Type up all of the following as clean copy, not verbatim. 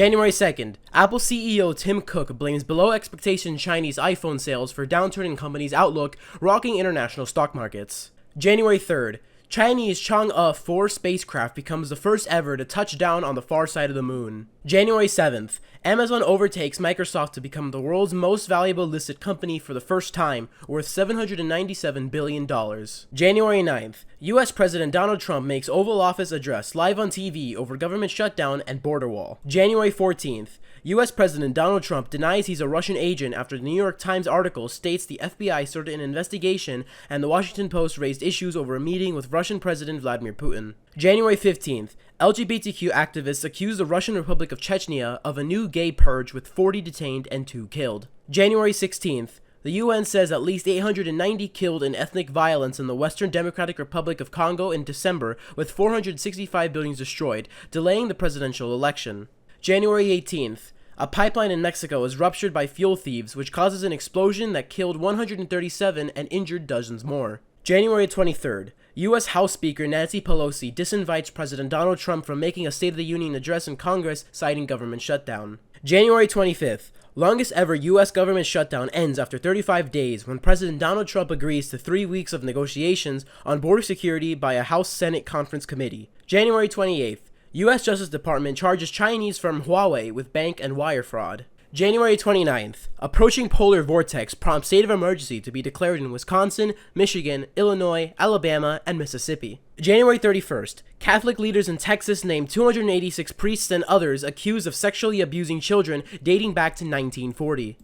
January 2nd, Apple CEO Tim Cook blames below expectation Chinese iPhone sales for downturn in company's outlook, rocking international stock markets. January 3rd, Chinese Chang-e 4 spacecraft becomes the first ever to touch down on the far side of the moon. January 7th, Amazon overtakes Microsoft to become the world's most valuable listed company for the first time, worth $797 billion. January 9th, US President Donald Trump makes Oval Office address live on TV over government shutdown and border wall. January 14th, US President Donald Trump denies he's a Russian agent after the New York Times article states the FBI started an investigation and the Washington Post raised issues over a meeting with Russian President Vladimir Putin. January 15th, LGBTQ activists accuse the Russian Republic of Chechnya of a new gay purge with 40 detained and 2 killed. January 16th, the UN says at least 890 killed in ethnic violence in the Western Democratic Republic of Congo in December, with 465 buildings destroyed, delaying the presidential election. January 18th, a pipeline in Mexico is ruptured by fuel thieves, which causes an explosion that killed 137 and injured dozens more. January 23rd, U.S. House Speaker Nancy Pelosi disinvites President Donald Trump from making a State of the Union address in Congress, citing government shutdown. January 25th, longest ever U.S. government shutdown ends after 35 days when President Donald Trump agrees to 3 weeks of negotiations on border security by a House-Senate conference committee. January 28th, U.S. Justice Department charges Chinese firm Huawei with bank and wire fraud. January 29th, approaching polar vortex prompts state of emergency to be declared in Wisconsin, Michigan, Illinois, Alabama, and Mississippi. January 31st, Catholic leaders in Texas name 286 priests and others accused of sexually abusing children dating back to 1940.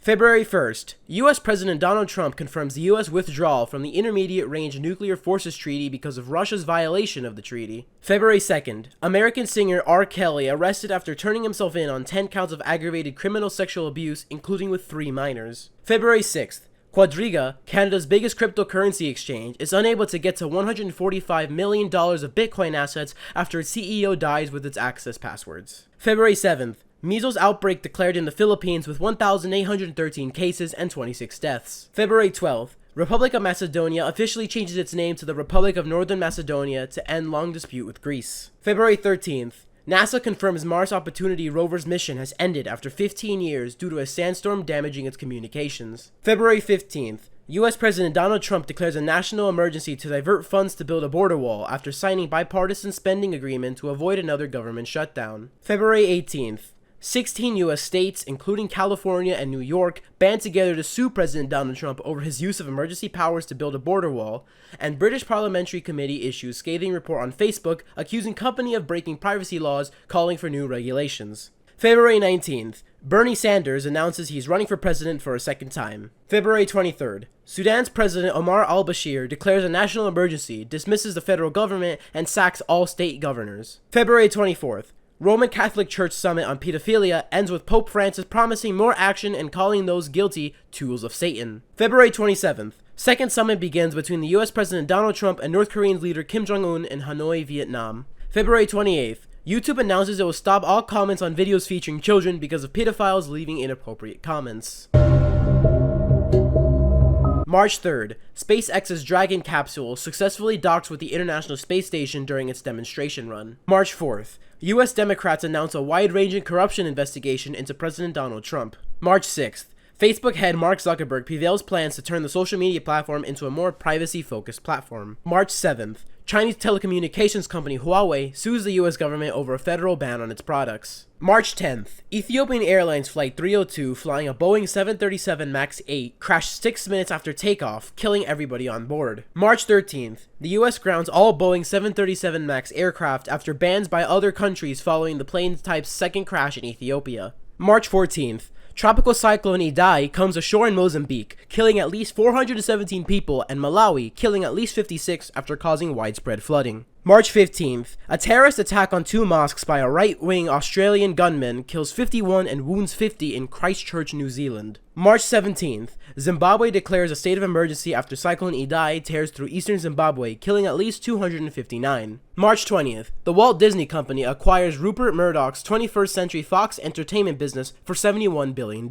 February 1st, U.S. President Donald Trump confirms the U.S. withdrawal from the Intermediate Range Nuclear Forces Treaty because of Russia's violation of the treaty. February 2nd, American singer R. Kelly arrested after turning himself in on 10 counts of aggravated criminal sexual abuse, including with 3 minors. February 6th, Quadriga, Canada's biggest cryptocurrency exchange, is unable to get to $145 million of Bitcoin assets after its CEO dies with its access passwords. February 7th, measles outbreak declared in the Philippines with 1,813 cases and 26 deaths. February 12th, Republic of Macedonia officially changes its name to the Republic of Northern Macedonia to end long dispute with Greece. February 13th, NASA confirms Mars Opportunity rover's mission has ended after 15 years due to a sandstorm damaging its communications. February 15th, U.S. President Donald Trump declares a national emergency to divert funds to build a border wall after signing bipartisan spending agreement to avoid another government shutdown. February 18th, 16 U.S. states, including California and New York, band together to sue President Donald Trump over his use of emergency powers to build a border wall, and British Parliamentary Committee issues scathing report on Facebook accusing company of breaking privacy laws, calling for new regulations. February 19th, Bernie Sanders announces he's running for president for a second time. February 23rd, Sudan's President Omar al-Bashir declares a national emergency, dismisses the federal government, and sacks all state governors. February 24th, Roman Catholic Church Summit on pedophilia ends with Pope Francis promising more action and calling those guilty tools of Satan. February 27th, second summit begins between the US President Donald Trump and North Korean leader Kim Jong-un in Hanoi, Vietnam. February 28th, YouTube announces it will stop all comments on videos featuring children because of pedophiles leaving inappropriate comments. March 3rd, SpaceX's Dragon capsule successfully docks with the International Space Station during its demonstration run. March 4th, U.S. Democrats announce a wide-ranging corruption investigation into President Donald Trump. March 6th, Facebook head Mark Zuckerberg prevails plans to turn the social media platform into a more privacy-focused platform. March 7th, Chinese telecommunications company Huawei sues the U.S. government over a federal ban on its products. March 10th, Ethiopian Airlines Flight 302 flying a Boeing 737 MAX 8 crashed 6 minutes after takeoff, killing everybody on board. March 13th, the U.S. grounds all Boeing 737 MAX aircraft after bans by other countries following the plane type's second crash in Ethiopia. March 14th, Tropical Cyclone Idai comes ashore in Mozambique, killing at least 417 people, and Malawi, killing at least 56 after causing widespread flooding. March 15th, a terrorist attack on 2 mosques by a right-wing Australian gunman kills 51 and wounds 50 in Christchurch, New Zealand. March 17th, Zimbabwe declares a state of emergency after Cyclone Idai tears through eastern Zimbabwe, killing at least 259. March 20th, the Walt Disney Company acquires Rupert Murdoch's 21st Century Fox Entertainment business for $71 billion.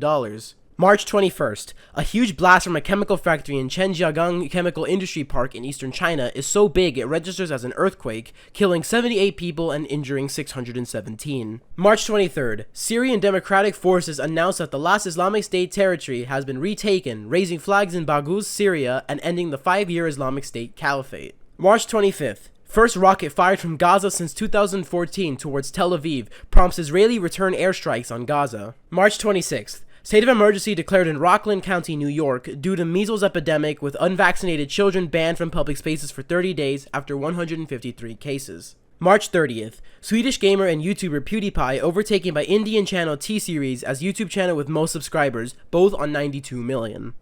March 21st, a huge blast from a chemical factory in Zhenjiang Chemical Industry Park in eastern China is so big it registers as an earthquake, killing 78 people and injuring 617. March 23rd, Syrian Democratic Forces announced that the last Islamic State territory has been retaken, raising flags in Baghouz, Syria, and ending the 5-year Islamic State Caliphate. March 25th, first rocket fired from Gaza since 2014 towards Tel Aviv prompts Israeli return airstrikes on Gaza. March 26th, state of emergency declared in Rockland County, New York, due to measles epidemic with unvaccinated children banned from public spaces for 30 days after 153 cases. March 30th, Swedish gamer and YouTuber PewDiePie overtaken by Indian channel T-Series as YouTube channel with most subscribers, both on 92 million.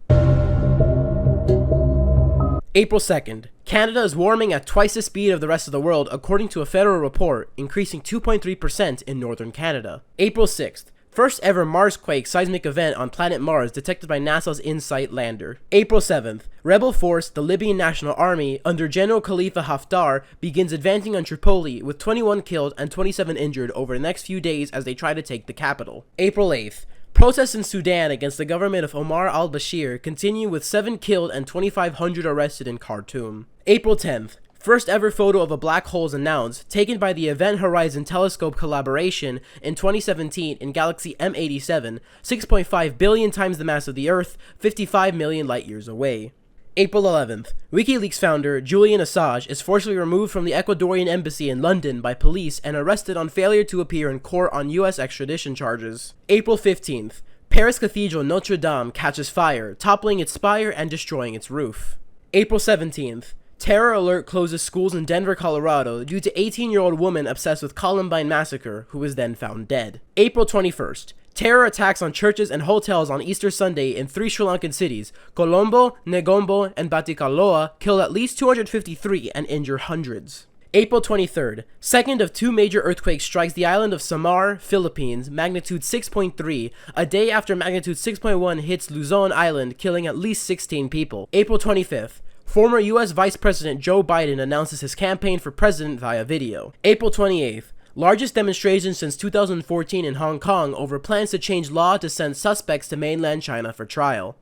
April 2nd, Canada is warming at twice the speed of the rest of the world according to a federal report, increasing 2.3% in northern Canada. April 6th, first ever Marsquake seismic event on planet Mars detected by NASA's InSight lander. April 7th, rebel force, the Libyan National Army, under General Khalifa Haftar, begins advancing on Tripoli with 21 killed and 27 injured over the next few days as they try to take the capital. April 8th, protests in Sudan against the government of Omar al-Bashir continue with 7 killed and 2,500 arrested in Khartoum. April 10th, first ever photo of a black hole is announced, taken by the Event Horizon Telescope collaboration in 2017 in galaxy M87, 6.5 billion times the mass of the Earth, 55 million light years away. April 11th, WikiLeaks founder Julian Assange is forcibly removed from the Ecuadorian embassy in London by police and arrested on failure to appear in court on U.S. extradition charges. April 15th, Paris Cathedral Notre Dame catches fire, toppling its spire and destroying its roof. April 17th, terror alert closes schools in Denver, Colorado due to 18-year-old woman obsessed with Columbine massacre who was then found dead. April 21st, terror attacks on churches and hotels on Easter Sunday in 3 Sri Lankan cities, Colombo, Negombo, and Batikaloa, kill at least 253 and injure hundreds. April 23rd, second of 2 major earthquakes strikes the island of Samar, Philippines, magnitude 6.3, a day after magnitude 6.1 hits Luzon Island, killing at least 16 people. April 25th, former U.S. Vice President Joe Biden announces his campaign for president via video. April 28th, largest demonstration since 2014 in Hong Kong over plans to change law to send suspects to mainland China for trial.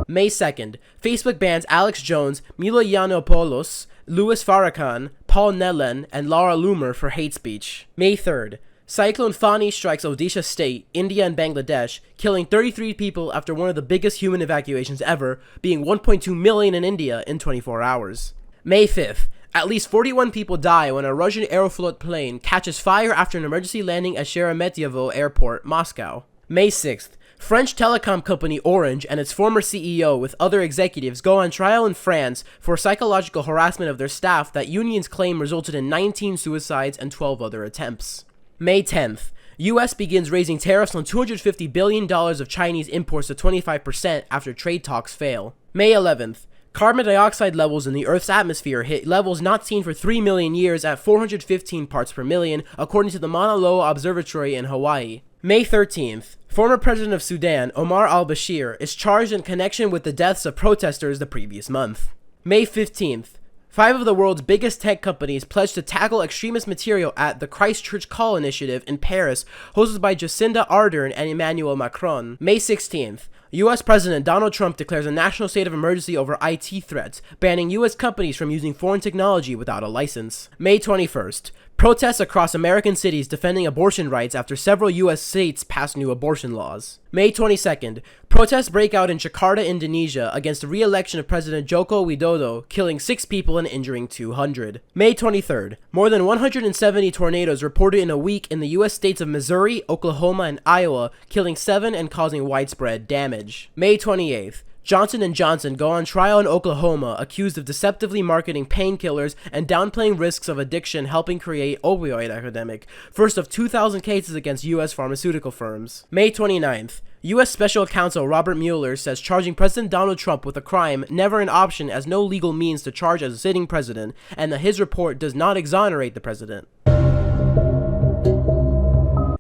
May 2nd, Facebook bans Alex Jones, Milo Yiannopoulos, Louis Farrakhan, Paul Nellen, and Laura Loomer for hate speech. May 3rd, Cyclone Fani strikes Odisha State, India and Bangladesh, killing 33 people after one of the biggest human evacuations ever, being 1.2 million in India in 24 hours. May 5th, at least 41 people die when a Russian Aeroflot plane catches fire after an emergency landing at Sheremetyevo Airport, Moscow. May 6th, French telecom company Orange and its former CEO with other executives go on trial in France for psychological harassment of their staff that unions claim resulted in 19 suicides and 12 other attempts. May 10th, U.S. begins raising tariffs on $250 billion of Chinese imports to 25% after trade talks fail. May 11th, carbon dioxide levels in the Earth's atmosphere hit levels not seen for 3 million years at 415 parts per million, according to the Mauna Loa Observatory in Hawaii. May 13th, former president of Sudan, Omar al-Bashir, is charged in connection with the deaths of protesters the previous month. May 15th, 5 of the world's biggest tech companies pledged to tackle extremist material at the Christchurch Call Initiative in Paris, hosted by Jacinda Ardern and Emmanuel Macron. May 16th, U.S. President Donald Trump declares a national state of emergency over IT threats, banning U.S. companies from using foreign technology without a license. May 21st, protests across American cities defending abortion rights after several U.S. states passed new abortion laws. May 22nd, protests break out in Jakarta, Indonesia against the re-election of President Joko Widodo, killing 6 people and injuring 200. May 23rd, more than 170 tornadoes reported in a week in the U.S. states of Missouri, Oklahoma, and Iowa, killing 7 and causing widespread damage. May 28th, Johnson & Johnson go on trial in Oklahoma, accused of deceptively marketing painkillers and downplaying risks of addiction, helping create opioid epidemic, first of 2,000 cases against U.S. pharmaceutical firms. May 29th, U.S. Special Counsel Robert Mueller says charging President Donald Trump with a crime never an option as no legal means to charge as a sitting president, and that his report does not exonerate the president.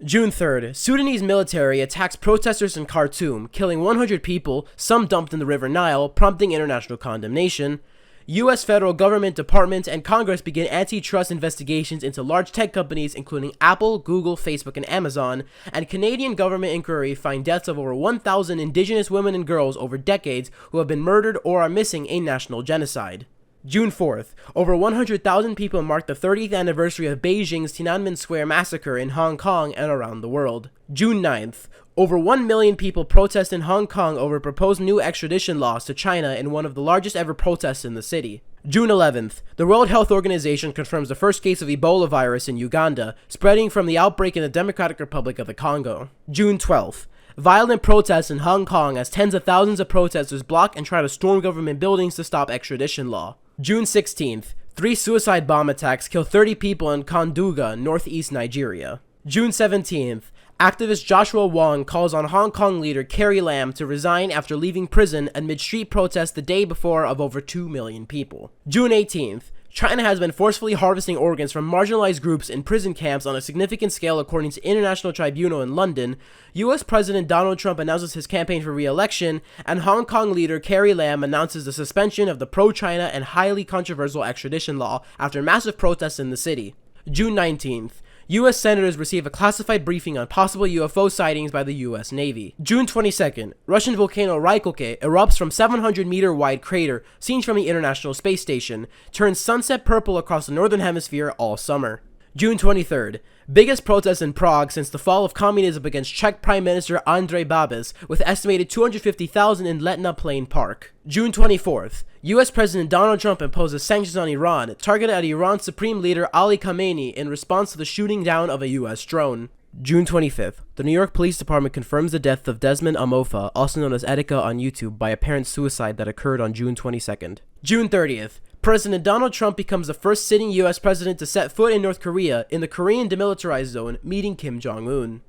June 3rd, Sudanese military attacks protesters in Khartoum, killing 100 people, some dumped in the River Nile, prompting international condemnation. U.S. federal government departments and Congress begin antitrust investigations into large tech companies including Apple, Google, Facebook, and Amazon, and Canadian government inquiry find deaths of over 1,000 Indigenous women and girls over decades who have been murdered or are missing a national genocide. June 4th, over 100,000 people mark the 30th anniversary of Beijing's Tiananmen Square massacre in Hong Kong and around the world. June 9th, over 1 million people protest in Hong Kong over proposed new extradition laws to China in one of the largest ever protests in the city. June 11th, the World Health Organization confirms the first case of Ebola virus in Uganda, spreading from the outbreak in the Democratic Republic of the Congo. June 12th, violent protests in Hong Kong as tens of thousands of protesters block and try to storm government buildings to stop extradition law. June 16th, 3 suicide bomb attacks kill 30 people in Konduga, northeast Nigeria. June 17th, activist Joshua Wong calls on Hong Kong leader Carrie Lam to resign after leaving prison amid street protests the day before of over 2 million people. June 18th, China has been forcefully harvesting organs from marginalized groups in prison camps on a significant scale according to International Tribunal in London. US President Donald Trump announces his campaign for re-election, and Hong Kong leader Carrie Lam announces the suspension of the pro-China and highly controversial extradition law after massive protests in the city. June 19th, U.S. senators receive a classified briefing on possible UFO sightings by the U.S. Navy. June 22nd, Russian volcano Rykoke erupts from 700-meter-wide crater seen from the International Space Station, turns sunset purple across the northern hemisphere all summer. June 23rd, biggest protest in Prague since the fall of communism against Czech Prime Minister Andrej Babis, with estimated 250,000 in Letna Plain Park. June 24th, U.S. President Donald Trump imposes sanctions on Iran, targeted at Iran's Supreme Leader Ali Khamenei in response to the shooting down of a U.S. drone. June 25th, the New York Police Department confirms the death of Desmond Amofa, also known as Etika on YouTube, by apparent suicide that occurred on June 22nd. June 30th, President Donald Trump becomes the first sitting U.S. president to set foot in North Korea in the Korean Demilitarized Zone, meeting Kim Jong-un.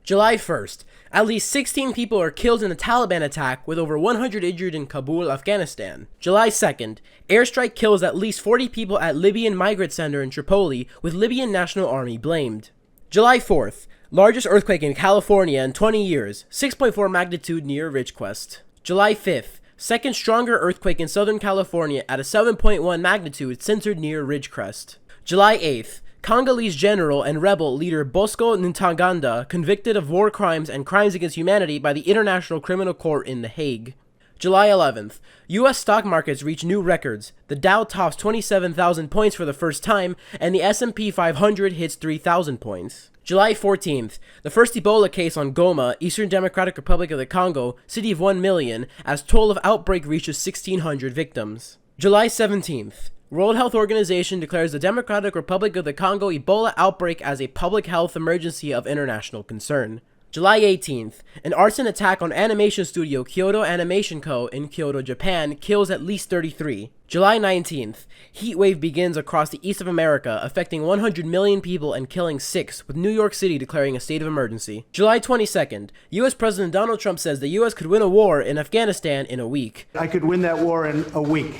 July 1st, at least 16 people are killed in a Taliban attack with over 100 injured in Kabul, Afghanistan. July 2nd, airstrike kills at least 40 people at Libyan migrant center in Tripoli, with Libyan National Army blamed. July 4th, largest earthquake in California in 20 years, 6.4 magnitude near Ridgecrest. July 5th, second stronger earthquake in Southern California at a 7.1 magnitude centered near Ridgecrest. July 8th, Congolese general and rebel leader Bosco Ntaganda convicted of war crimes and crimes against humanity by the International Criminal Court in The Hague. July 11th, U.S. stock markets reach new records. The Dow tops 27,000 points for the first time, and the S&P 500 hits 3,000 points. July 14th, the first Ebola case on Goma, Eastern Democratic Republic of the Congo, city of 1 million, as toll of outbreak reaches 1,600 victims. July 17th, World Health Organization declares the Democratic Republic of the Congo Ebola outbreak as a public health emergency of international concern. July 18th, an arson attack on animation studio Kyoto Animation Co. in Kyoto, Japan kills at least 33. July 19th, heat wave begins across the east of America, affecting 100 million people and killing 6, with New York City declaring a state of emergency. July 22nd, U.S. President Donald Trump says the U.S. could win a war in Afghanistan in a week. I could win that war in a week.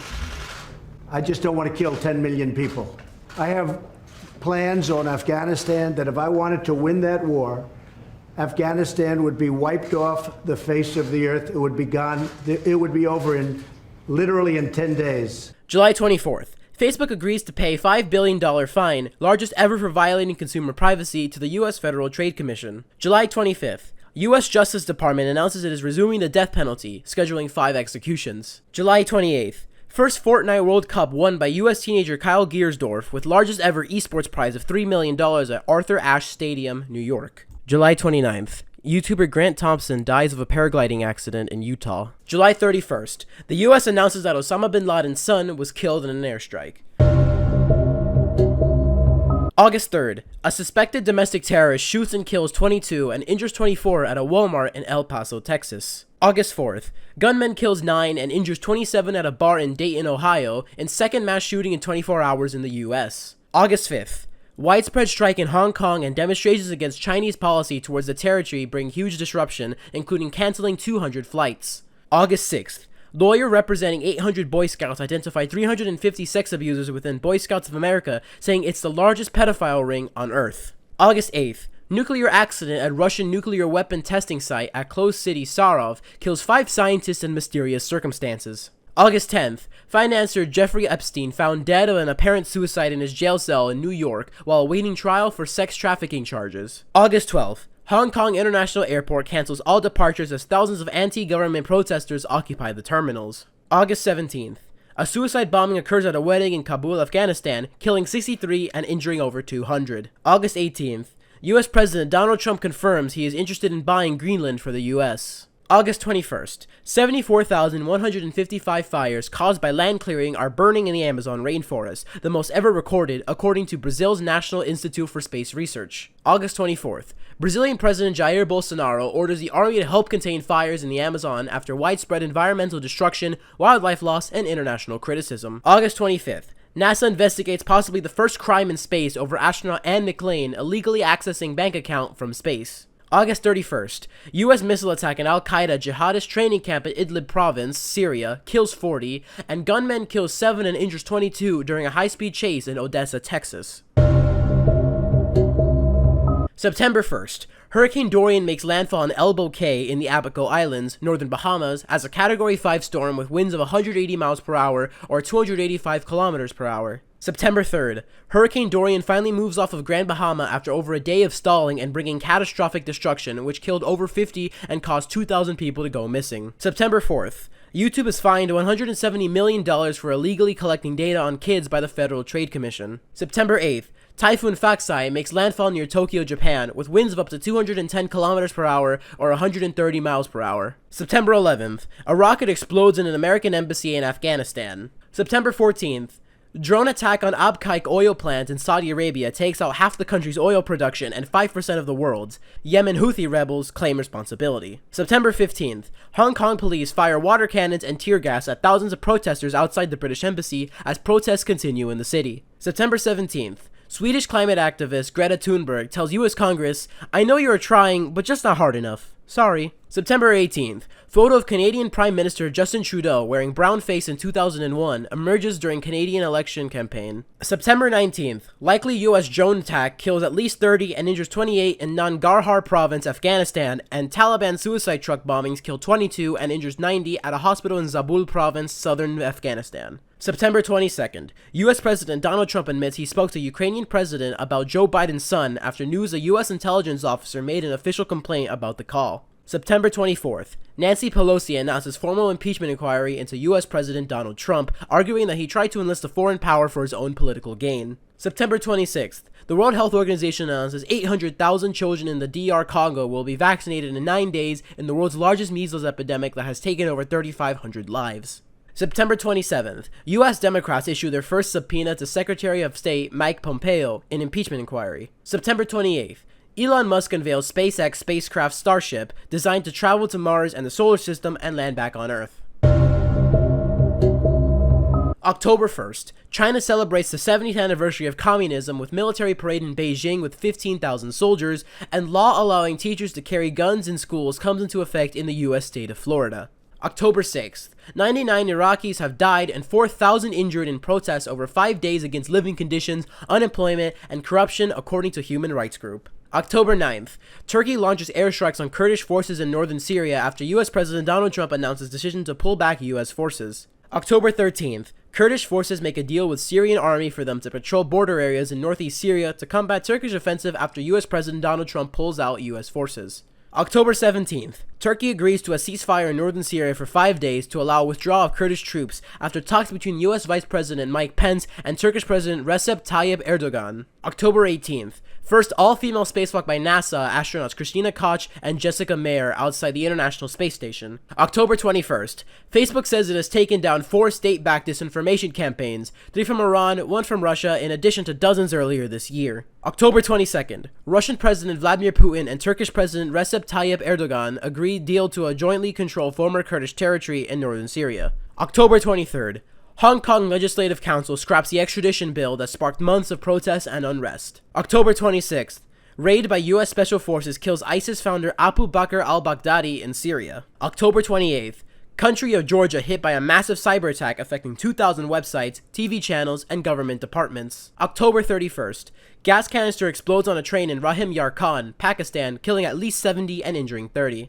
I just don't want to kill 10 million people. I have plans on Afghanistan that if I wanted to win that war, Afghanistan would be wiped off the face of the earth. It would be gone. It would be over literally in 10 days. July 24th. Facebook agrees to pay $5 billion fine, largest ever for violating consumer privacy, to the U.S. Federal Trade Commission. July 25th. U.S. Justice Department announces it is resuming the death penalty, scheduling 5 executions. July 28th. First Fortnite World Cup won by U.S. teenager Kyle Giersdorf, with largest ever esports prize of $3 million at Arthur Ashe Stadium, New York. July 29th. YouTuber Grant Thompson dies of a paragliding accident in Utah. July 31st. The U.S. announces that Osama bin Laden's son was killed in an airstrike. August 3rd. A suspected domestic terrorist shoots and kills 22 and injures 24 at a Walmart in El Paso, Texas. August 4th. Gunman kills 9 and injures 27 at a bar in Dayton, Ohio, in second mass shooting in 24 hours in the U.S. August 5th. Widespread strike in Hong Kong and demonstrations against Chinese policy towards the territory bring huge disruption, including canceling 200 flights. August 6th. Lawyer representing 800 Boy Scouts identified 350 sex abusers within Boy Scouts of America, saying it's the largest pedophile ring on Earth. August 8th. Nuclear accident at Russian nuclear weapon testing site at closed city Sarov kills 5 scientists in mysterious circumstances. August 10th, financier Jeffrey Epstein found dead of an apparent suicide in his jail cell in New York while awaiting trial for sex trafficking charges. August 12th, Hong Kong International Airport cancels all departures as thousands of anti-government protesters occupy the terminals. August 17th, a suicide bombing occurs at a wedding in Kabul, Afghanistan, killing 63 and injuring over 200. August 18th, US President Donald Trump confirms he is interested in buying Greenland for the US. August 21st, 74,155 fires caused by land clearing are burning in the Amazon rainforest, the most ever recorded, according to Brazil's National Institute for Space Research. August 24th, Brazilian President Jair Bolsonaro orders the army to help contain fires in the Amazon after widespread environmental destruction, wildlife loss, and international criticism. August 25th, NASA investigates possibly the first crime in space over astronaut Anne McClain illegally accessing bank account from space. August 31st, U.S. missile attack in Al-Qaeda jihadist training camp in Idlib province, Syria, kills 40, and gunmen kills 7 and injures 22 during a high-speed chase in Odessa, Texas. September 1st, Hurricane Dorian makes landfall in Elbow Cay in the Abaco Islands, northern Bahamas, as a Category 5 storm with winds of 180 miles per hour or 285 kilometers per hour. September 3rd, Hurricane Dorian finally moves off of Grand Bahama after over a day of stalling and bringing catastrophic destruction, which killed over 50 and caused 2,000 people to go missing. September 4th, YouTube is fined $170 million for illegally collecting data on kids by the Federal Trade Commission. September 8th, Typhoon Faxai makes landfall near Tokyo, Japan, with winds of up to 210 kilometers per hour or 130 miles per hour. September 11th, a rocket explodes in an American embassy in Afghanistan. September 14th, drone attack on Abqaiq oil plant in Saudi Arabia takes out half the country's oil production and 5% of the world's. Yemen Houthi rebels claim responsibility. September 15th, Hong Kong police fire water cannons and tear gas at thousands of protesters outside the British embassy as protests continue in the city. September 17th, Swedish climate activist Greta Thunberg tells US Congress, "I know you are trying, but just not hard enough. Sorry." September 18th, photo of Canadian Prime Minister Justin Trudeau wearing brown face in 2001 emerges during Canadian election campaign. September 19th, likely US drone attack kills at least 30 and injures 28 in Nangarhar province, Afghanistan, and Taliban suicide truck bombings kill 22 and injures 90 at a hospital in Zabul province, southern Afghanistan. September 22nd, US President Donald Trump admits he spoke to Ukrainian President about Joe Biden's son after news a US intelligence officer made an official complaint about the call. September 24th, Nancy Pelosi announces formal impeachment inquiry into US President Donald Trump, arguing that he tried to enlist a foreign power for his own political gain. September 26th, the World Health Organization announces 800,000 children in the DR Congo will be vaccinated in 9 days in the world's largest measles epidemic that has taken over 3,500 lives. September 27th, U.S. Democrats issue their first subpoena to Secretary of State Mike Pompeo in impeachment inquiry. September 28th, Elon Musk unveils SpaceX spacecraft Starship, designed to travel to Mars and the solar system and land back on Earth. October 1st, China celebrates the 70th anniversary of communism with military parade in Beijing with 15,000 soldiers, and law allowing teachers to carry guns in schools comes into effect in the U.S. state of Florida. October 6th, 99 Iraqis have died and 4,000 injured in protests over 5 days against living conditions, unemployment, and corruption, according to Human Rights Group. October 9th, Turkey launches airstrikes on Kurdish forces in northern Syria after U.S. President Donald Trump announces decision to pull back U.S. forces. October 13th, Kurdish forces make a deal with Syrian army for them to patrol border areas in northeast Syria to combat Turkish offensive after U.S. President Donald Trump pulls out U.S. forces. October 17th, Turkey agrees to a ceasefire in northern Syria for 5 days to allow withdrawal of Kurdish troops after talks between U.S. Vice President Mike Pence and Turkish President Recep Tayyip Erdogan. October 18th, first all-female spacewalk by NASA astronauts Christina Koch and Jessica Meir outside the International Space Station. October 21st, Facebook says it has taken down 4 state-backed disinformation campaigns, 3 from Iran, 1 from Russia, in addition to dozens earlier this year. October 22nd, Russian President Vladimir Putin and Turkish President Recep Tayyip Erdogan agreed deal to jointly control former Kurdish territory in northern Syria. October 23rd, Hong Kong Legislative Council scraps the extradition bill that sparked months of protests and unrest. October 26th, raid by U.S. Special Forces kills ISIS founder Abu Bakr al-Baghdadi in Syria. October 28th, Country of Georgia hit by a massive cyber attack affecting 2,000 websites, TV channels, and government departments. October 31st. Gas canister explodes on a train in Rahim Yar Khan, Pakistan, killing at least 70 and injuring 30.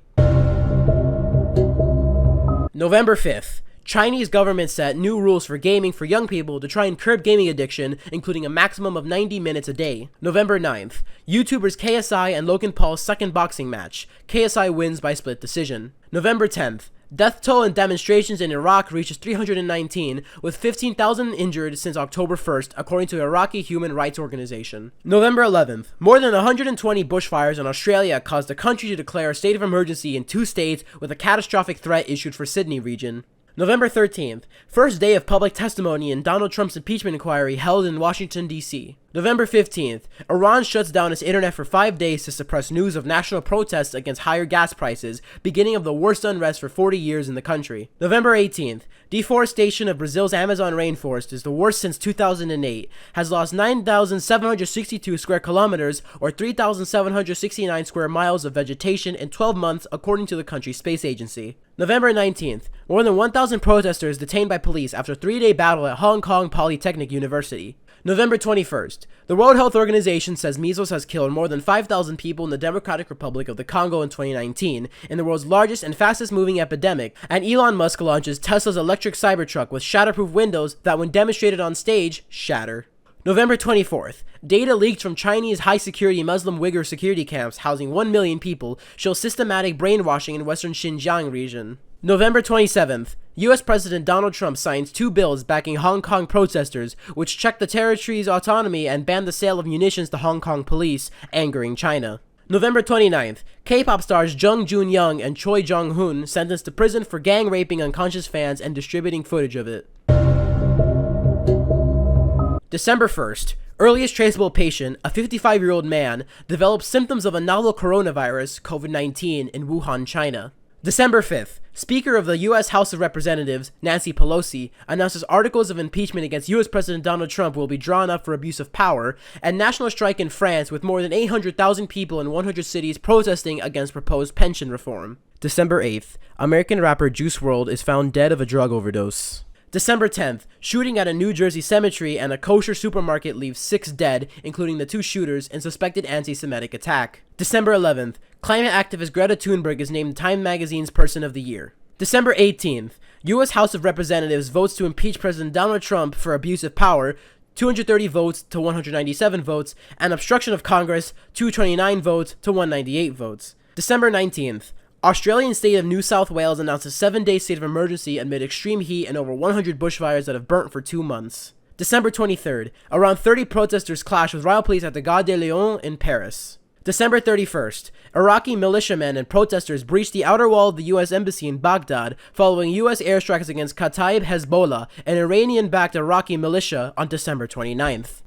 November 5th. Chinese government set new rules for gaming for young people to try and curb gaming addiction, including a maximum of 90 minutes a day. November 9th. YouTubers KSI and Logan Paul's second boxing match. KSI wins by split decision. November 10th. Death toll in demonstrations in Iraq reaches 319, with 15,000 injured since October 1st, according to Iraqi human rights organization. November 11th. More than 120 bushfires in Australia caused the country to declare a state of emergency in 2 states, with a catastrophic threat issued for Sydney region. November 13th. First day of public testimony in Donald Trump's impeachment inquiry held in Washington, D.C. November 15th. Iran shuts down its internet for 5 days to suppress news of national protests against higher gas prices, beginning of the worst unrest for 40 years in the country. November 18th. Deforestation of Brazil's Amazon rainforest is the worst since 2008, has lost 9,762 square kilometers or 3,769 square miles of vegetation in 12 months, according to the country's space agency. November 19th. More than 1,000 protesters detained by police after a 3-day battle at Hong Kong Polytechnic University. November 21st. The World Health Organization says measles has killed more than 5,000 people in the Democratic Republic of the Congo in 2019, in the world's largest and fastest moving epidemic, and Elon Musk launches Tesla's electric Cybertruck with shatterproof windows that, when demonstrated on stage, shatter. November 24th. Data leaked from Chinese high-security Muslim Uyghur security camps housing 1 million people shows systematic brainwashing in western Xinjiang region. November 27th. U.S. President Donald Trump signs 2 bills backing Hong Kong protesters, which check the territory's autonomy and ban the sale of munitions to Hong Kong police, angering China. November 29th. K-pop stars Jung Joon-young and Choi Jong-hoon sentenced to prison for gang raping unconscious fans and distributing footage of it. December 1st. Earliest traceable patient, a 55-year-old man, developed symptoms of a novel coronavirus, COVID-19, in Wuhan, China. December 5th. Speaker of the U.S. House of Representatives, Nancy Pelosi, announces articles of impeachment against U.S. President Donald Trump will be drawn up for abuse of power, and national strike in France with more than 800,000 people in 100 cities protesting against proposed pension reform. December 8th. American rapper Juice WRLD is found dead of a drug overdose. December 10th. Shooting at a New Jersey cemetery and a kosher supermarket leaves 6 dead, including the 2 shooters, in suspected anti-Semitic attack. December 11th. Climate activist Greta Thunberg is named Time Magazine's Person of the Year. December 18th. U.S. House of Representatives votes to impeach President Donald Trump for abuse of power, 230 votes to 197 votes, and obstruction of Congress, 229 votes to 198 votes. December 19th. Australian state of New South Wales announces 7-day state of emergency amid extreme heat and over 100 bushfires that have burnt for 2 months. December 23rd. Around 30 protesters clash with riot police at the Gare de Lyon in Paris. December 31st. Iraqi militiamen and protesters breached the outer wall of the U.S. Embassy in Baghdad following U.S. airstrikes against Kataib Hezbollah, an Iranian-backed Iraqi militia, on December 29th.